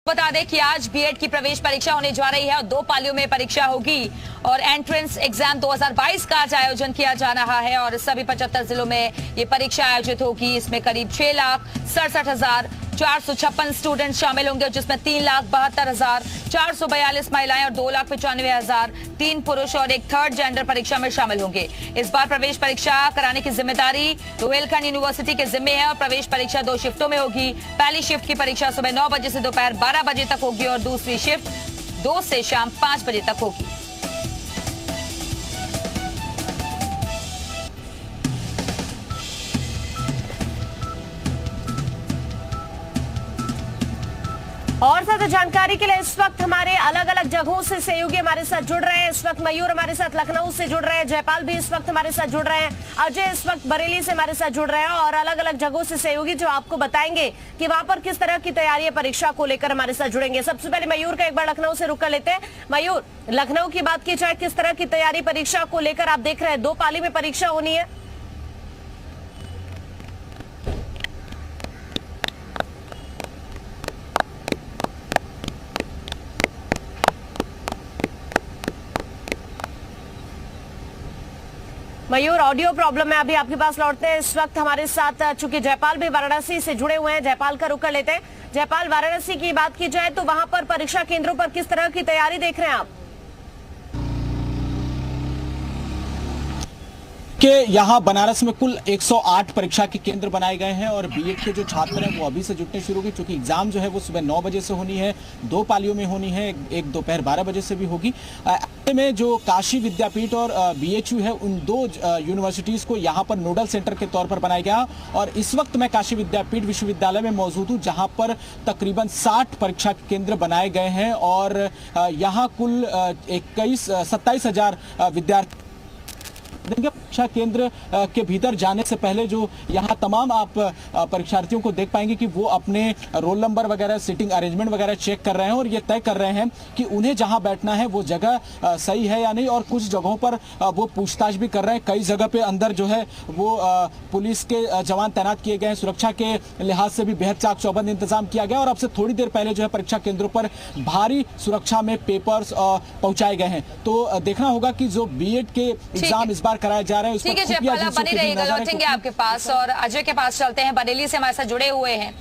बता दें कि आज बीएड की प्रवेश परीक्षा होने जा रही है और 2 पालियों में परीक्षा होगी और एंट्रेंस एग्जाम 2022 का आज आयोजन किया जा रहा है और सभी 75 जिलों में ये परीक्षा आयोजित होगी। इसमें करीब 6,67,456 स्टूडेंट शामिल होंगे जिसमें 3,72,442 महिलाएं और 2,95,003 पुरुष और एक थर्ड जेंडर परीक्षा में शामिल होंगे। इस बार प्रवेश परीक्षा कराने की जिम्मेदारी रोहिलखंड यूनिवर्सिटी के जिम्मे है और प्रवेश परीक्षा 2 शिफ्टों में होगी। पहली शिफ्ट की परीक्षा सुबह 9 बजे से दोपहर 12 बजे तक होगी और दूसरी शिफ्ट 2 से शाम 5 बजे तक होगी। और ज्यादा जानकारी के लिए इस वक्त हमारे अलग अलग जगहों से सहयोगी हमारे साथ जुड़ रहे हैं। इस वक्त मयूर हमारे साथ लखनऊ से जुड़ रहे हैं, जयपाल भी इस वक्त हमारे साथ जुड़ रहे हैं, अजय इस वक्त बरेली से हमारे साथ जुड़ रहे हैं और अलग अलग जगहों से सहयोगी जो आपको बताएंगे कि वहां पर किस तरह की तैयारी है परीक्षा को लेकर हमारे साथ जुड़ेंगे। सबसे पहले मयूर का एक बार लखनऊ से रुक कर लेते हैं। मयूर, लखनऊ की बात की जाए, किस तरह की तैयारी परीक्षा को लेकर आप देख रहे हैं? 2 पाली में परीक्षा होनी है। मयूर, ऑडियो प्रॉब्लम है, अभी आपके पास लौटते हैं। इस वक्त हमारे साथ चूंकि जयपाल भी वाराणसी से जुड़े हुए हैं, जयपाल का रुक कर लेते हैं। जयपाल, वाराणसी की बात की जाए तो वहां पर परीक्षा केंद्रों पर किस तरह की तैयारी देख रहे हैं आप? कि यहाँ बनारस में कुल 108 परीक्षा के केंद्र बनाए गए हैं और बीएड के जो छात्र हैं वो अभी से जुटने शुरू हुए, क्योंकि एग्जाम जो है वो सुबह 9 बजे से होनी है, 2 पालियों में होनी है, एक दोपहर 12 बजे से भी होगी। ऐसे में जो काशी विद्यापीठ और बीएचयू है, उन 2 यूनिवर्सिटीज को यहाँ पर नोडल सेंटर के तौर पर बनाया गया और इस वक्त मैं काशी विद्यापीठ विश्वविद्यालय में मौजूद हूँ, जहाँ पर तकरीबन 60 परीक्षा केंद्र बनाए गए हैं और यहाँ कुल 27,000 विद्यार्थी परीक्षा केंद्र के भीतर जाने से पहले जो यहाँ तमाम आप परीक्षार्थियों को देख पाएंगे कि वो अपने रोल नंबर वगैरह, सीटिंग अरेंजमेंट वगैरह चेक कर रहे हैं और ये तय कर रहे हैं कि उन्हें जहां बैठना है वो जगह सही है या नहीं। और कुछ जगहों पर वो पूछताछ भी कर रहे हैं। कई जगह पे अंदर जो है वो पुलिस के जवान तैनात किए गए हैं। सुरक्षा के लिहाज से भी बेहद चाक चौबंद इंतजाम किया गया और अब से थोड़ी देर पहले जो है परीक्षा केंद्रों पर भारी सुरक्षा में पेपर्स पहुंचाए गए हैं। तो देखना होगा कि जो बीएड के एग्जाम इस बार कराए जा रहे हैं, ठीक है जयपाल, आप बने रहिएगा, लौटेंगे आपके पास और अजय के पास चलते हैं, बरेली से हमारे साथ जुड़े हुए हैं।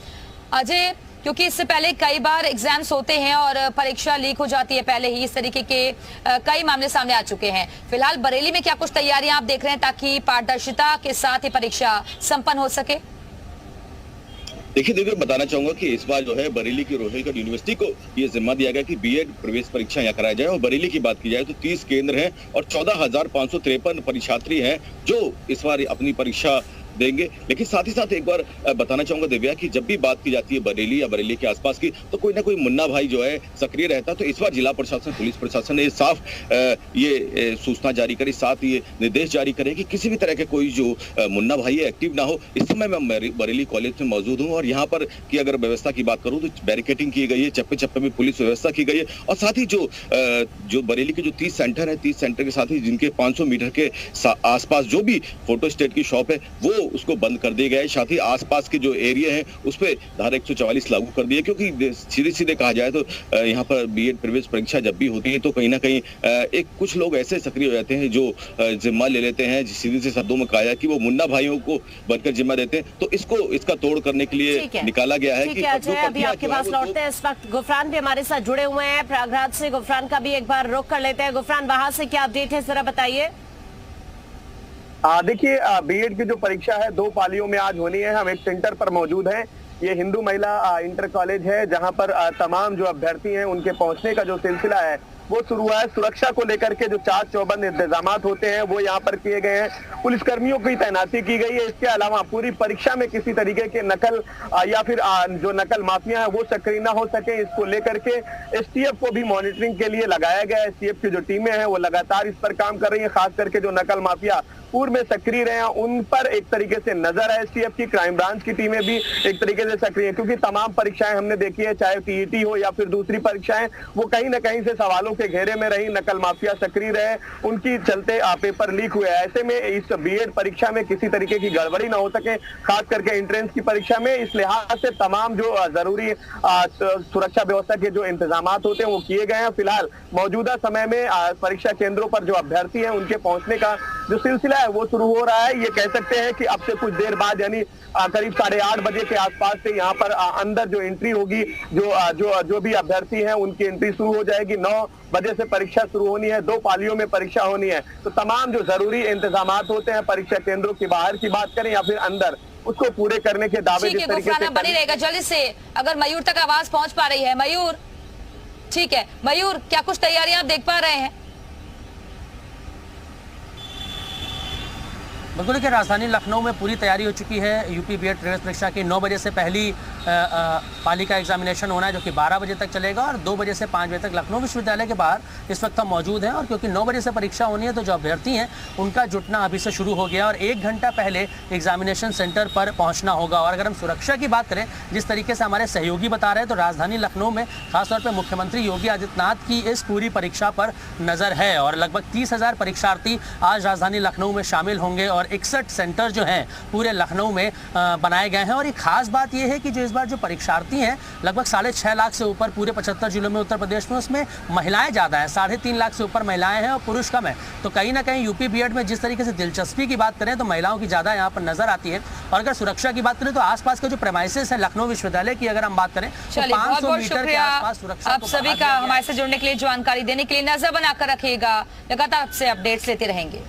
अजय, क्योंकि इससे पहले कई बार एग्जाम्स होते हैं और परीक्षा लीक हो जाती है, पहले ही इस तरीके के कई मामले सामने आ चुके हैं। फिलहाल बरेली में क्या कुछ तैयारियां आप देख रहे हैं ताकि पारदर्शिता के साथ ही परीक्षा संपन्न हो सके? देखिए बताना चाहूंगा कि इस बार जो है बरेली की रोहिलखंड यूनिवर्सिटी को ये जिम्मा दिया गया कि बीएड प्रवेश परीक्षा यहाँ कराया जाए और बरेली की बात की जाए तो 30 केंद्र हैं और 14,553 परीक्षार्थी हैं जो इस बार अपनी परीक्षा देंगे। लेकिन साथ ही साथ एक बार बताना चाहूंगा दिव्या कि जब भी बात की जाती है बरेली या बरेली के आसपास की तो कोई ना कोई मुन्ना भाई जो है सक्रिय रहता है। तो इस बार जिला प्रशासन, पुलिस प्रशासन ने साफ ये सूचना जारी करी, साथ ये निर्देश जारी करे कि किसी भी तरह के कोई जो मुन्ना भाई है एक्टिव ना हो। इस समय मैं बरेली कॉलेज में मौजूद हूँ और यहाँ पर की अगर व्यवस्था की बात करूँ तो बैरिकेटिंग की गई है, चप्पे चप्पे में पुलिस व्यवस्था की गई है और साथ ही जो बरेली के जो 30 सेंटर है, 30 सेंटर के साथ ही जिनके 500 मीटर के आसपास जो भी फोटो स्टेट की शॉप है वो उसको बंद कर दिया गया है। साथ ही आसपास के जो एरिया है उस पर धारा 144 लागू कर दिया, क्योंकि सीधे कहा जाए तो यहाँ पर बीएड प्रवेश परीक्षा जब भी होती है तो कहीं ना कहीं एक कुछ लोग ऐसे सक्रिय हो जाते हैं जो जिम्मा ले लेते हैं, सीधे से शब्दों में कहा जाए कि वो मुन्ना भाइयों को बनकर जिम्मा देते हैं। तो इसका तोड़ करने के लिए निकाला गया है कि अभी आपके पास लौटते हैं। इस वक्त गुफरान भी हमारे साथ जुड़े हुए हैं प्रयागराज से। गुफरान का भी एक बार रुख कर लेते हैं। गुफरान, वहां से क्या अपडेट है जरा बताइए। देखिए, बीएड की जो परीक्षा है 2 पालियों में आज होनी है। हम एक सेंटर पर मौजूद हैं। ये हिंदू महिला इंटर कॉलेज है जहां पर तमाम जो अभ्यर्थी हैं उनके पहुंचने का जो सिलसिला है वो शुरू हुआ है। सुरक्षा को लेकर के जो चाक चौबंद इंतजाम होते हैं वो यहाँ पर किए गए हैं। पुलिसकर्मियों की तैनाती की गई है। इसके अलावा पूरी परीक्षा में किसी तरीके के नकल या फिर जो नकल माफिया है वो सक्रिय ना हो सके, इसको लेकर के एसटीएफ को भी मॉनिटरिंग के लिए लगाया गया है। एसटीएफ की जो टीमें हैं वो लगातार इस पर काम कर रही है। खास करके जो नकल माफिया पूर्व में सक्रिय रहे हैं उन पर एक तरीके से नजर है। एसटीएफ की क्राइम ब्रांच की टीमें भी एक तरीके से सक्रिय है, क्योंकि तमाम परीक्षाएं हमने देखी है, चाहे टीईटी हो या फिर दूसरी परीक्षाएं, वो कहीं ना कहीं से सवालों के घेरे में रही, नकल माफिया सक्रिय रहे, उनकी चलते पेपर लीक हुए। ऐसे में इस बीएड परीक्षा में किसी तरीके की गड़बड़ी ना हो सके, खास करके एंट्रेंस की परीक्षा में। इस लिहाज से तमाम जो जरूरी सुरक्षा व्यवस्था के जो इंतजाम होते हैं वो किए गए हैं। फिलहाल मौजूदा समय में परीक्षा केंद्रों पर जो अभ्यर्थी हैं उनके पहुंचने का जो सिलसिला है वो शुरू हो रहा है। ये कह सकते हैं कि अब से कुछ देर बाद यानी करीब 8:30 बजे के आसपास से यहाँ पर अंदर जो एंट्री होगी, जो भी अभ्यर्थी हैं उनकी एंट्री शुरू हो जाएगी। 9 बजे से परीक्षा शुरू होनी है, 2 पालियों में परीक्षा होनी है। तो तमाम जो जरूरी इंतजाम होते हैं परीक्षा केंद्रों की बाहर की बात करें या फिर अंदर, उसको पूरे करने के दावे जिस तरीके से बनी रहेगा। जल्दी से अगर मयूर तक आवाज पहुंच पा रही है, मयूर, ठीक है मयूर, क्या कुछ तैयारियां आप देख पा रहे हैं? बिल्कुल, देखिए राजधानी लखनऊ में पूरी तैयारी हो चुकी है। यूपी बीएड प्रवेश परीक्षा की 9 बजे से पहली पाली का एग्जामिनेशन होना है, जो कि 12 बजे तक चलेगा, और 2 बजे से 5 बजे तक लखनऊ विश्वविद्यालय के बाहर इस वक्त हम मौजूद हैं। और क्योंकि 9 बजे से परीक्षा होनी है तो जो अभ्यर्थी हैं उनका जुटना अभी से शुरू हो गया और 1 घंटा पहले एग्जामिनेशन सेंटर पर पहुँचना होगा। और अगर हम सुरक्षा की बात करें, जिस तरीके से हमारे सहयोगी बता रहे हैं, तो राजधानी लखनऊ में खासतौर पर मुख्यमंत्री योगी आदित्यनाथ की इस पूरी परीक्षा पर नज़र है और लगभग 30,000 परीक्षार्थी आज राजधानी लखनऊ में शामिल होंगे और 61 सेंटर जो हैं पूरे लखनऊ में बनाए गए हैं। और एक खास बात यह है कि जो इस बार जो परीक्षार्थी हैं लगभग 6.5 लाख से ऊपर पूरे 75 जिलों में उत्तर प्रदेश में, उसमें महिलाएं ज़्यादा हैं, 3.5 लाख से ऊपर महिलाएं हैं और पुरुष कम है। तो कहीं ना कहीं यूपी बीएड में जिस तरीके से दिलचस्पी की बात करें तो महिलाओं की ज़्यादा यहाँ पर नजर आती है। और अगर सुरक्षा की बात करें तो आसपास के जो प्रेमाइसेस है लखनऊ विश्वविद्यालय की अगर हम बात करें तो 500 मीटर के आसपास सुरक्षा आप सभी का हमारे से जुड़ने के लिए, जानकारी देने के लिए। नजर बनाकर रखिएगा, लगातार आपसे अपडेट्स लेते रहेंगे।